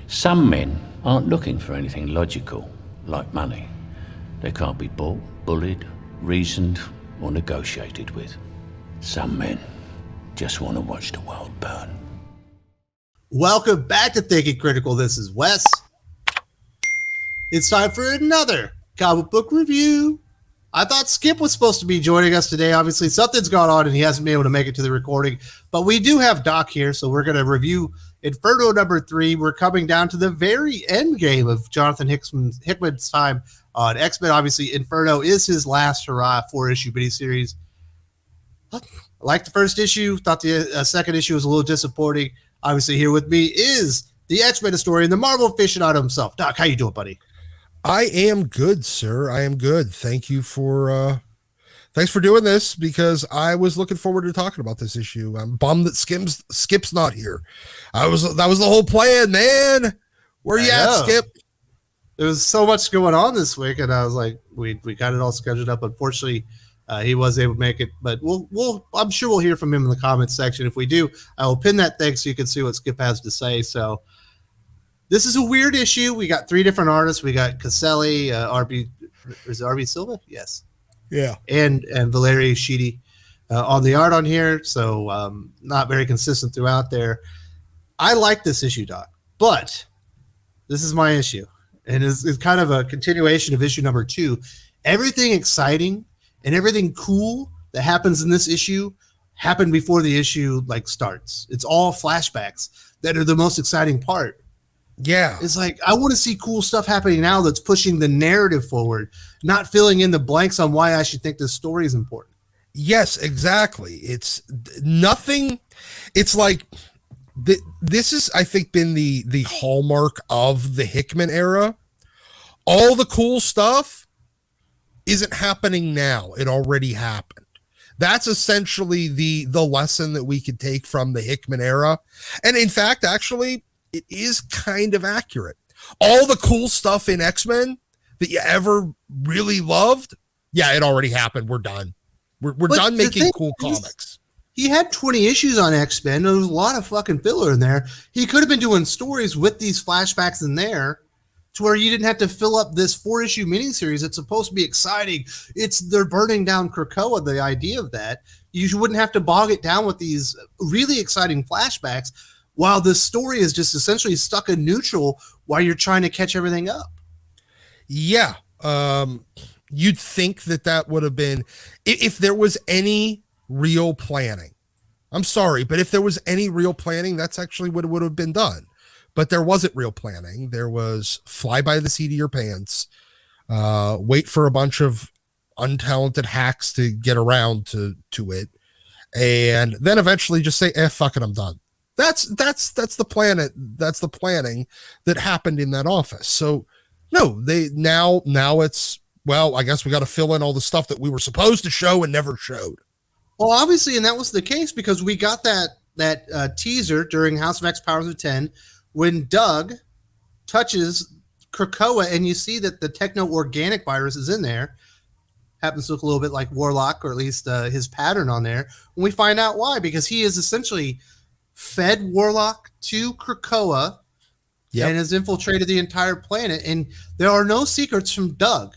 Some men aren't looking for anything logical, like money. They can't be bought, bullied, reasoned, or negotiated with. Some men just want to watch the world burn. Welcome back to Thinking Critical. This is Wes. It's time for another comic book review. I thought Skip was supposed to be joining us today. Obviously, something's gone on and he hasn't been able to make it to the recording. But we do have Doc here, so we're going to review Inferno number 3. We're coming down to the very end game of Jonathan Hickman's time on X-Men. Obviously, Inferno is his last hurrah 4-issue miniseries. I liked the first issue. Thought the second issue was a little disappointing. Obviously, here with me is the X-Men historian, the Marvel aficionado himself. Doc, how you doing, buddy? I am good, sir. I am good. Thanks for doing this, because I was looking forward to talking about this issue. I'm bummed that Skip's not here. That was the whole plan, man. Where you at, Skip? There was so much going on this week, and I was like, we got it all scheduled up. Unfortunately, he was able to make it, but I'm sure we'll hear from him in the comments section. If we do, I will pin that thing so you can see what Skip has to say. So this is a weird issue. We got 3 different artists. We got Caselli, RB Silva? Yes. Yeah. And Valerie Sheedy on the art on here. So not very consistent throughout there. I like this issue, Doc, but this is my issue. And it's kind of a continuation of issue number 2. Everything exciting and everything cool that happens in this issue happened before the issue starts. It's all flashbacks that are the most exciting part. Yeah. It's like, I want to see cool stuff happening now that's pushing the narrative forward, not filling in the blanks on why I should think this story is important. Yes, exactly. It's nothing. It's like this is, I think, been the hallmark of the Hickman era. All the cool stuff isn't happening now. It already happened. That's essentially the lesson that we could take from the Hickman era. And in fact, actually, it is kind of accurate. All the cool stuff in X-Men that you ever really loved, yeah, it already happened. We're done. We're done making cool comics. He had 20 issues on X-Men. There was a lot of fucking filler in there. He could have been doing stories with these flashbacks in there to where you didn't have to fill up this 4-issue miniseries. It's supposed to be exciting. They're burning down Krakoa, the idea of that. You wouldn't have to bog it down with these really exciting flashbacks while the story is just essentially stuck in neutral while you're trying to catch everything up. Yeah. You'd think that would have been, if there was any real planning. I'm sorry, but if there was any real planning, that's actually what would have been done. But there wasn't real planning. There was fly by the seat of your pants, wait for a bunch of untalented hacks to get around to it, and then eventually just say, fuck it, I'm done. That's the plan. That's the planning that happened in that office. So no, now it's, well, I guess we got to fill in all the stuff that we were supposed to show and never showed. Well, obviously, and that was the case because we got that teaser during House of X Powers of 10 when Doug touches Krakoa and you see that the techno-organic virus is in there. Happens to look a little bit like Warlock, or at least his pattern on there. And we find out why, because he is essentially fed Warlock to Krakoa and has infiltrated the entire planet. And there are no secrets from Doug.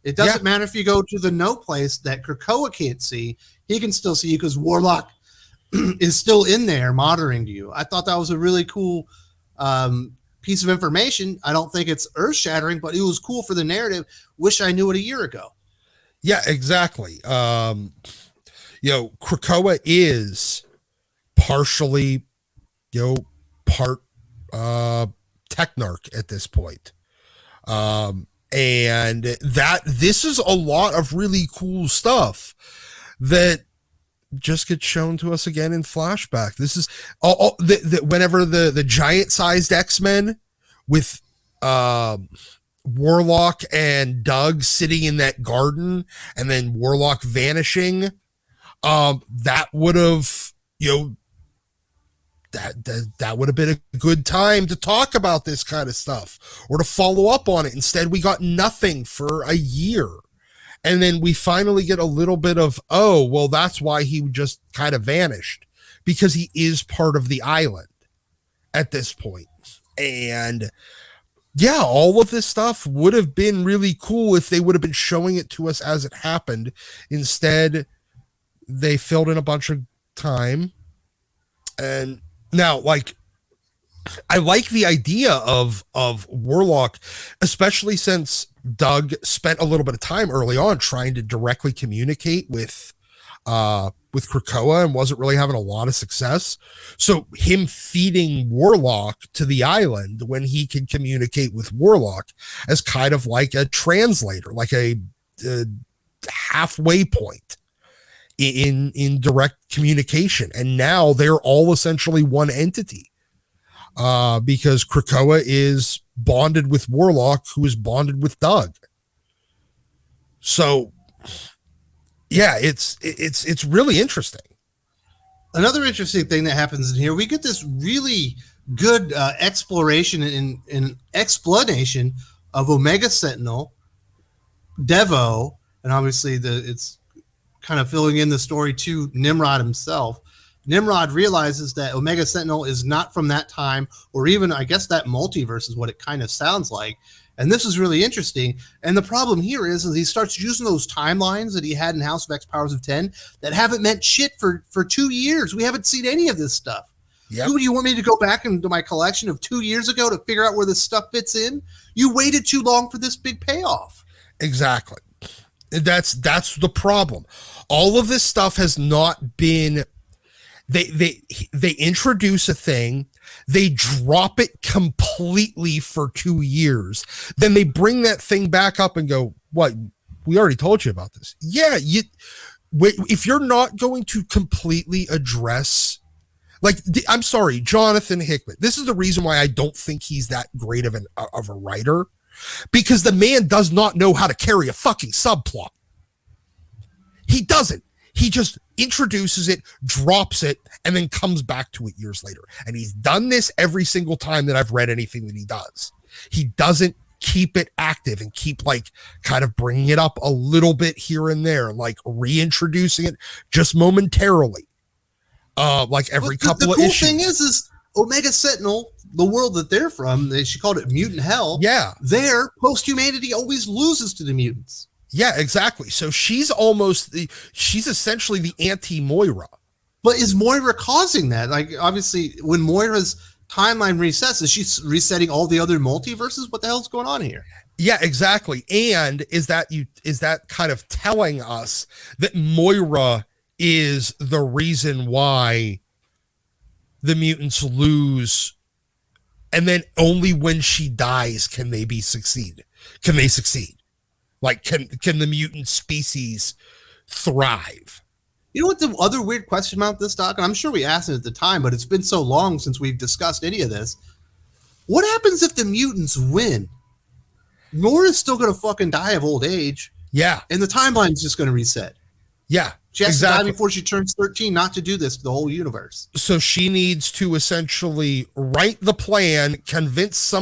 It doesn't matter if you go to the no place that Krakoa can't see. He can still see you because Warlock is still in there monitoring you. I thought that was a really cool piece of information. I don't think it's earth-shattering, but it was cool for the narrative. Wish I knew it a year ago. Yeah, exactly. Krakoa is partially, part Technarch at this point. And this is a lot of really cool stuff that just gets shown to us again in flashback. This is whenever the giant-sized X-Men with Warlock and Doug sitting in that garden, and then Warlock vanishing. That would have, that would have been a good time to talk about this kind of stuff or to follow up on it. Instead, we got nothing for a year. And then we finally get a little bit of, oh, well, that's why he just kind of vanished, because he is part of the island at this point. And yeah, all of this stuff would have been really cool if they would have been showing it to us as it happened. Instead, they filled in a bunch of time. And now, like, I like the idea of Warlock, especially since Doug spent a little bit of time early on trying to directly communicate with Krakoa and wasn't really having a lot of success. So him feeding Warlock to the island when he can communicate with Warlock as kind of like a translator, like a halfway point in direct communication. And now they're all essentially one entity. Because Krakoa is bonded with Warlock, who is bonded with Doug. So, yeah, it's really interesting. Another interesting thing that happens in here, we get this really good exploration and explanation of Omega Sentinel, Devo, and obviously it's kind of filling in the story to Nimrod himself. Nimrod realizes that Omega Sentinel is not from that time, or even, I guess, that multiverse is what it kind of sounds like. And this is really interesting. And the problem here is he starts using those timelines that he had in House of X Powers of 10 that haven't meant shit for 2 years. We haven't seen any of this stuff. Yep. Who do you want me to go back into my collection of 2 years ago to figure out where this stuff fits in? You waited too long for this big payoff. Exactly. That's the problem. All of this stuff has not been... They introduce a thing, they drop it completely for 2 years, then they bring that thing back up and go, what, we already told you about this. Yeah, if you're not going to completely address, like, I'm sorry, Jonathan Hickman, this is the reason why I don't think he's that great of a writer, because the man does not know how to carry a fucking subplot. He doesn't. He just introduces it, drops it, and then comes back to it years later. And he's done this every single time that I've read anything that he does. He doesn't keep it active and keep, like, kind of bringing it up a little bit here and there, like reintroducing it just momentarily, like every couple of issues. The cool thing is Omega Sentinel, the world that they're from, she called it Mutant Hell. Yeah. Their post-humanity always loses to the mutants. Yeah, exactly. So she's essentially the anti-Moira. But is Moira causing that? Like, obviously, when Moira's timeline resets, is she resetting all the other multiverses? What the hell's going on here? Yeah, exactly. And is that kind of telling us that Moira is the reason why the mutants lose, and then only when she dies can they succeed? Like, can the mutant species thrive? You know what the other weird question about this, Doc? And I'm sure we asked it at the time, but it's been so long since we've discussed any of this. What happens if the mutants win? Moira's still going to fucking die of old age. Yeah. And the timeline's just going to reset. Yeah. She has to die before she turns 13 not to do this to the whole universe. So she needs to essentially write the plan, convince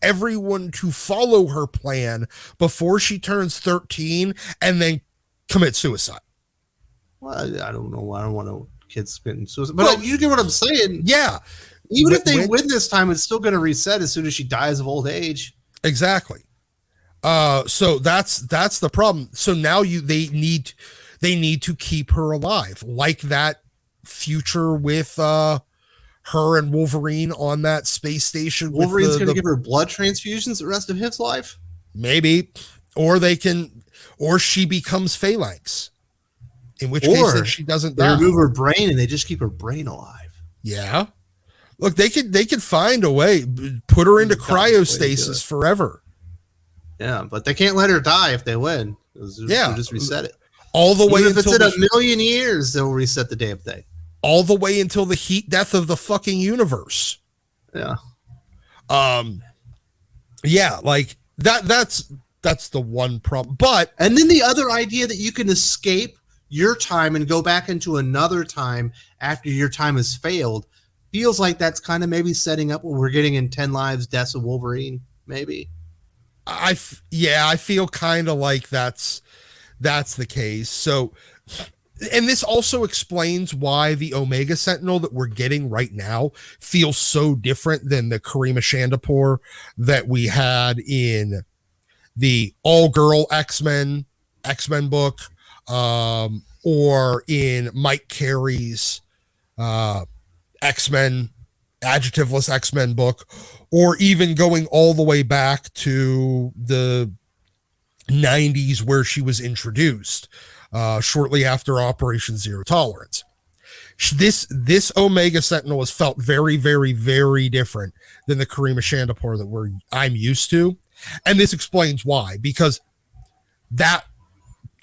everyone to follow her plan before she turns 13, and then commit suicide. Well, I don't know. I don't want no kids committing suicide. But you get what I'm saying. Yeah. Even if they win this time, it's still going to reset as soon as she dies of old age. Exactly. So that's the problem. So now they need to keep her alive, like that future with her and Wolverine on that space station. Wolverine's going to give her blood transfusions the rest of his life? Maybe. Or she becomes Phalanx. In which case then she doesn't die. They remove her brain and they just keep her brain alive. Yeah. Look, they could find a way, put her into cryostasis forever. Yeah, but they can't let her die if they win. They'll just reset it. All the way if it's in a million years, they'll reset the damn thing. All the way until the heat death of the fucking universe. Yeah. Yeah, like that's the one problem. And then the other idea that you can escape your time and go back into another time after your time has failed feels like that's kind of maybe setting up what we're getting in 10 Lives, Deaths of Wolverine, maybe. I feel kind of like that's the case. So And this also explains why the Omega Sentinel that we're getting right now feels so different than the Karima Shandapur that we had in the all-girl X-Men book, or in Mike Carey's X-Men, adjectiveless X-Men book, or even going all the way back to the 90s where she was introduced shortly after Operation Zero Tolerance. This Omega Sentinel has felt very, very, very different than the Karima Shandapur that I'm used to. And this explains why, because that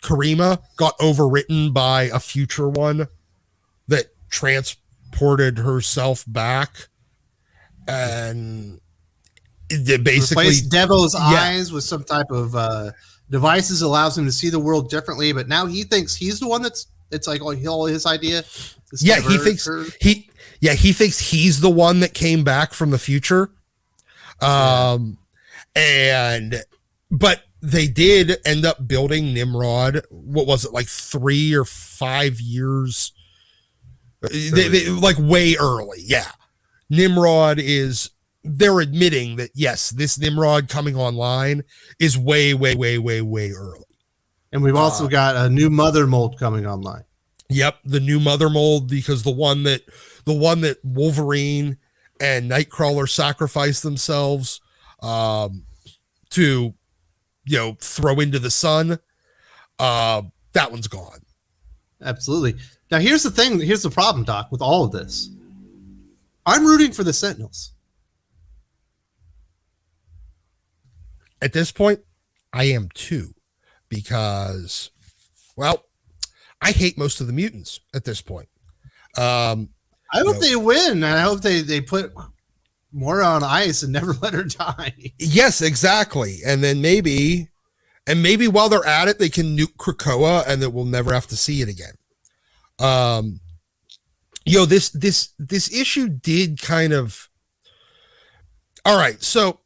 Karima got overwritten by a future one that transported herself back, and it basically replaced Devo's eyes with some type of devices, allows him to see the world differently. But now he thinks he's the one it's like all his idea. He thinks he thinks he's the one that came back from the future. But they did end up building Nimrod. What was it, like 3 or 5 years? They like way early. Yeah. Nimrod they're admitting that, yes, this Nimrod coming online is way, way, way, way, way early. And we've also got a new mother mold coming online. Yep. The new mother mold, because the one that Wolverine and Nightcrawler sacrificed themselves to, throw into the sun. That one's gone. Absolutely. Now, here's the thing. Here's the problem, Doc, with all of this. I'm rooting for the Sentinels. At this point, I am too, because, well, I hate most of the mutants at this point. I hope they win, and I hope they put Moira on ice and never let her die. Yes, exactly. And then maybe while they're at it, they can nuke Krakoa, and that we'll never have to see it again. This issue did kind of. All right, so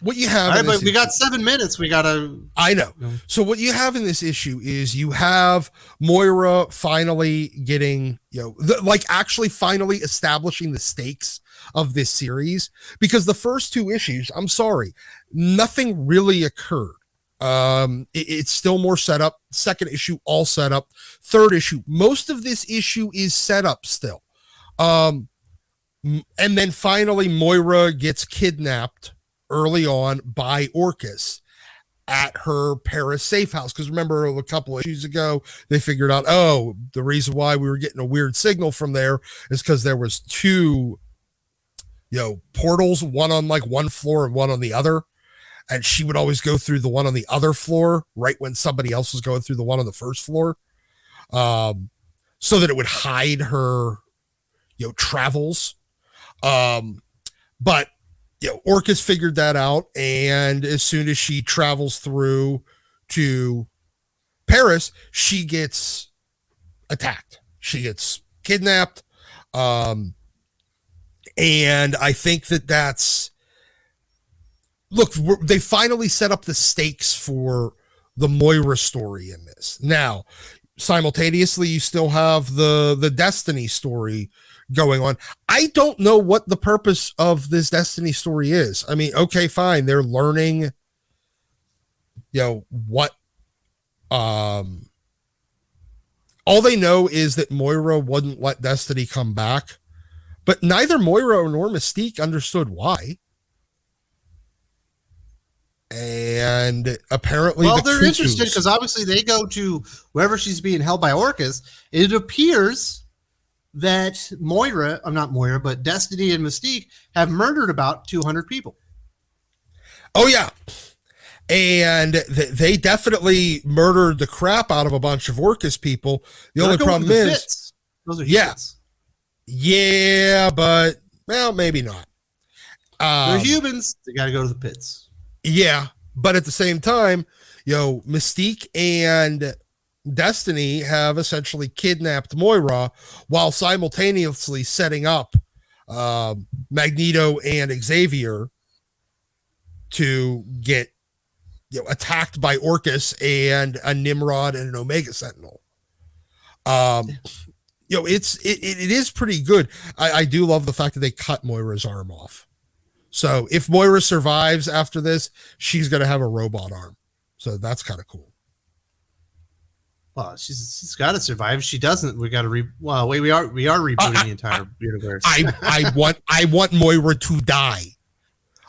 what you have. All right, but we got 7 minutes. We gotta. I know. So what you have in this issue is you have Moira finally getting, actually finally establishing the stakes of this series, because the first 2 issues, I'm sorry, nothing really occurred. It's still more setup. Second issue, all setup. Third issue, most of this issue is setup still. And then finally Moira gets kidnapped early on by Orcus at her Paris safe house. Because remember, a couple of issues ago, they figured out, the reason why we were getting a weird signal from there is because there was 2, portals, one on like one floor and one on the other. And she would always go through the one on the other floor right when somebody else was going through the one on the first floor. So that it would hide her, travels. But Orcus figured that out, and as soon as she travels through to Paris, she gets attacked. She gets kidnapped. And I think that's. Look, they finally set up the stakes for the Moira story in this. Now, simultaneously, you still have the Destiny story going on. I don't know what the purpose of this Destiny story is. I mean, okay, fine. They're learning, what, all they know is that Moira wouldn't let Destiny come back, but neither Moira nor Mystique understood why. And apparently, they're interested because obviously they go to wherever she's being held by Orcus. It appears that but Destiny and Mystique have murdered about 200 people. Oh yeah, and they definitely murdered the crap out of a bunch of Orcus people. The only problem is, pits. Those are humans. Yeah, but maybe not. They're humans. They got to go to the pits. Yeah, but at the same time, Mystique and Destiny have essentially kidnapped Moira while simultaneously setting up Magneto and Xavier to get attacked by Orcus and a Nimrod and an Omega Sentinel. It is pretty good. I do love the fact that they cut Moira's arm off. So if Moira survives after this, she's going to have a robot arm. So that's kind of cool. Well, she's got to survive. If she doesn't, we got to we are rebooting the entire universe. I want Moira to die.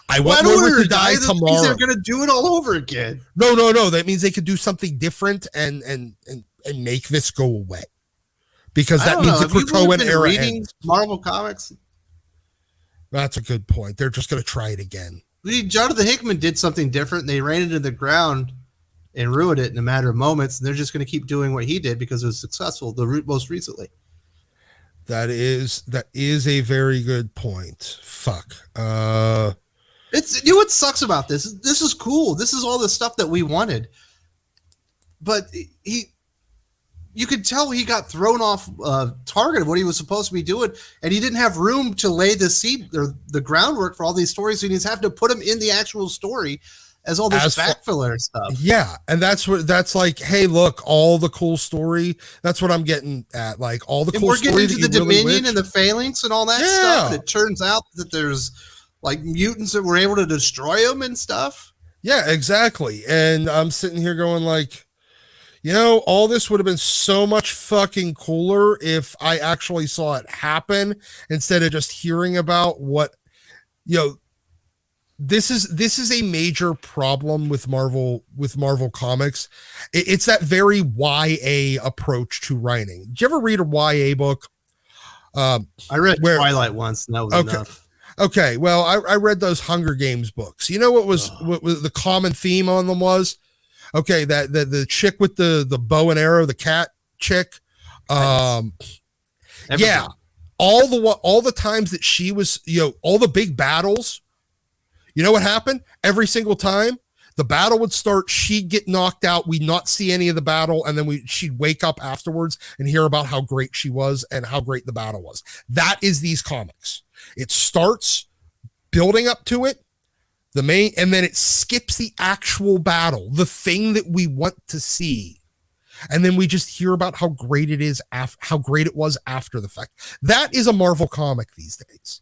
I want Moira Moira to die tomorrow. They're going to do it all over again. No. That means they could do something different and make this go away. Because that means the Krakoan era ends. Marvel comics. That's a good point. They're just going to try it again. Jonathan Hickman did something different. And they ran it into the ground and ruined it in a matter of moments. And they're just going to keep doing what he did because it was successful most recently. That is a very good point. Fuck. It's what sucks about this. This is cool. This is all the stuff that we wanted. But you could tell he got thrown off target of what he was supposed to be doing, and he didn't have room to lay the seed or the groundwork for all these stories. So he's having to put them in the actual story as all this backfiller stuff. Yeah, and that's like, hey, look, all the cool story. That's what I'm getting at. Like all the cool we're story. We're getting into the Dominion and the Phalanx and all that stuff. And it turns out that there's like mutants that were able to destroy them and stuff. Yeah, exactly. And I'm sitting here going like, all this would have been so much fucking cooler if I actually saw it happen instead of just hearing about what, this is a major problem with Marvel comics. It's that very YA approach to writing. Did you ever read a YA book? I read Twilight once, and that was enough. Okay. Well, I read those Hunger Games books. You know what was the common theme on them was? Okay, that the chick with the bow and arrow, the cat chick. Yeah. All the times that she was, all the big battles, you know what happened? Every single time the battle would start, she'd get knocked out. We'd not see any of the battle. And then she'd wake up afterwards and hear about how great she was and how great the battle was. That is these comics. It starts building up to it. And then it skips the actual battle, the thing that we want to see. And then we just hear about how great it is, how great it was after the fact. That is a Marvel comic these days.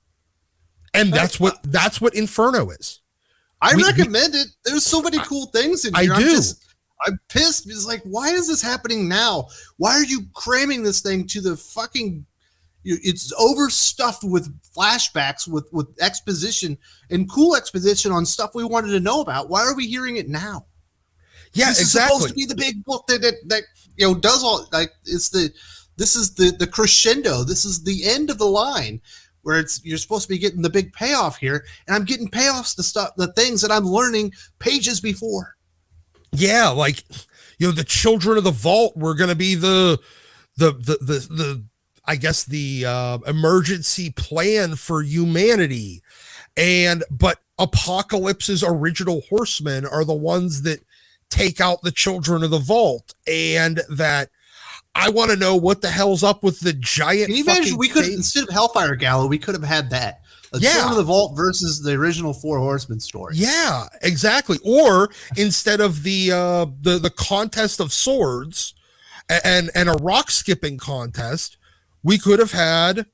And that's what Inferno is. I recommend it. There's so many cool things in here. I'm pissed. It's like, why is this happening now? Why are you cramming this thing to the fucking... It's overstuffed with flashbacks, with exposition and cool exposition on stuff we wanted to know about. Why are we hearing it now? Yeah, this exactly. Is supposed to be the big book that does all like this is the crescendo. This is the end of the line where you're supposed to be getting the big payoff here, and I'm getting payoffs to stuff, the things that I'm learning pages before. Yeah, like the Children of the Vault were going to be the I guess the emergency plan for humanity. But Apocalypse's original horsemen are the ones that take out the Children of the Vault. And that I want to know what the hell's up with the giant. Can you imagine we could, instead of Hellfire Gala, we could have had that. Children of the Vault versus the original Four Horsemen story. Yeah, exactly. Or instead of the contest of swords and a rock skipping contest, we could have had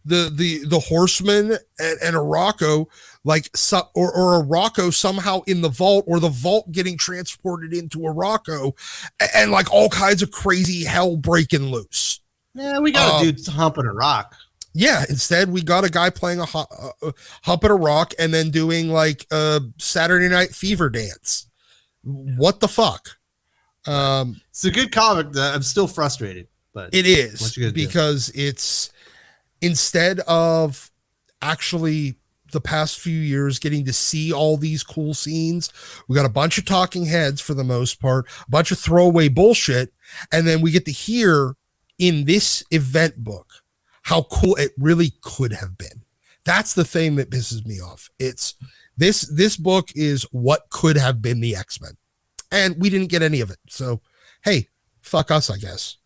the horseman and a Rocco or a Rocco somehow in the vault, or the vault getting transported into a Rocco, and like all kinds of crazy hell breaking loose. Yeah, we got a dude humping a rock. Yeah, instead we got a guy playing a humping a rock and then doing like a Saturday Night Fever dance. What the fuck? It's a good comic. I'm still frustrated. But it is because it's, instead of actually the past few years getting to see all these cool scenes, we got a bunch of talking heads for the most part, a bunch of throwaway bullshit. And then we get to hear in this event book how cool it really could have been. That's the thing that pisses me off. It's this book is what could have been the X-Men, and we didn't get any of it. So, hey, fuck us, I guess.